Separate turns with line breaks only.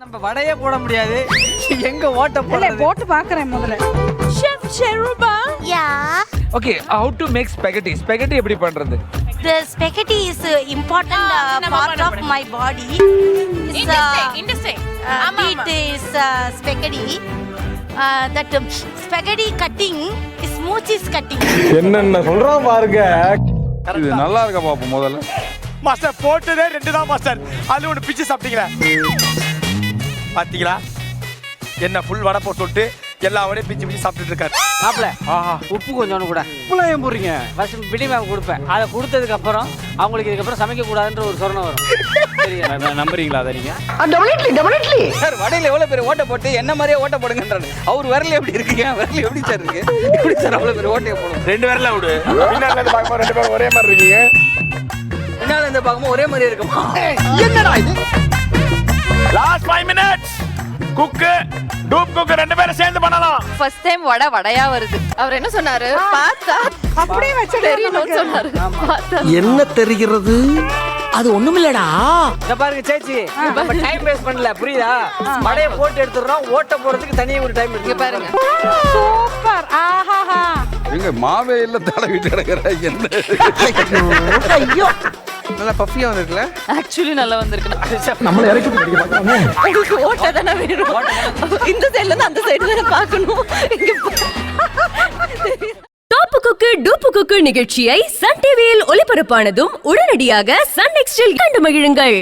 நம்ம வடையே போட முடியாது. எங்க ஓட்ட
இல்ல
போடுறது?
போட்டு பாக்குறேன் முதல்ல. Chef Sherupa.
Yeah.
Okay, how to make spaghetti? Spaghetti எப்படி பண்றது?
The spaghetti is important part of my body.
Interesting.
It is spaghetti. That spaghetti cutting is Moochie's cutting.
என்னென்ன சொல்றான் பாருங்க.
இது நல்லா இருக்கா பாப்போம் முதல்ல.
மாஸ்டர் போட்டதே 2 தான் மாஸ்டர். அது ஒன்று பிச்சு சாப்பிட்டீங்களா? பாத்தீங்களா? என்ன ஃபுல் வடை போட்டு சொல்லிட்டு எல்லா வடையும் பிச்சு சாப்பிட்டுட்டு இருக்காரு.
மாப்ள, உப்பு கொஞ்சோண்டு கூட. உப்புலாம் ஏன் போடுறீங்க? ஃபர்ஸ்ட் பிடி மேம் கொடுப்பேன். அதை கொடுத்ததுக்கு அப்புறம் அவங்களுக்கு இதுக்கப்புறம் சமைக்க கூடாதுன்ற ஒரு சொரணை வரும். சரியா? நம்புறீங்களா அதை நீங்க?
Definitely sir. வடையில எவ்வளவு பேர் ஓட்ட போட்டு என்ன மாதிரியே ஓட்ட போடுங்கன்றாரு. அவர் விரல் எப்படி இருக்குங்க? விரல் எப்படி சார் இருக்கு? எப்படி சார் அவ்வளவு பேர் ஓட்டையை போடும்?
2 விரல விடு.
பின்னால இருந்து பார்க்கும்போது 2 பேரும் ஒரே மாதிரி இருக்கீங்க.
பின்னால இருந்து பார்க்கும்போது ஒரே மாதிரியே இருக்குமா?
என்னடா இது? Last 5 minutes. Cook dupe cook 2 பேரும் சேர்ந்து பண்ணலாம்.
ஃபர்ஸ்ட் டைம் வடையா வருது. அவர் என்ன சொன்னாரு? பார்த்தா
அப்படியே வச்சிடணும்
சொன்னாரு. பார்த்தா
என்ன தெரிகிறது? அது ஒண்ணுமில்லடா.
இத பாருங்க சேச்சி, நம்ம டைம் வேஸ்ட் பண்ணல, புரியுதா? வடையை போட்டு எடுத்துறோம், ஓட்ட போறதுக்கு தனியா ஒரு டைம் இருக்கு.
பாருங்க.
சூப்பர். ஆஹாஹா.
எங்க மாவே இல்ல தடவிட்டு கிடக்குற என்ன?
ஐயோ,
நல்லா பஃபியா வந்திருக்குல.
ஆக்சுவலி நல்லா வந்திருக்கு.
நம்மள இறக்கி பிடிக்க பார்க்கறானே.
உங்களுக்கு ஓட்ட தானே வேணும். இந்த சைடுல இருந்து அந்த சைடு தானே பார்க்கணும்.
டாப்பு குக்கு டூப்பு குக்கு நிகழ்ச்சியை சன் டிவியில் ஒளிபரப்பானதும் உடனடியாக சன் நெக்ஸ்டில் கண்டு மகிழுங்கள்.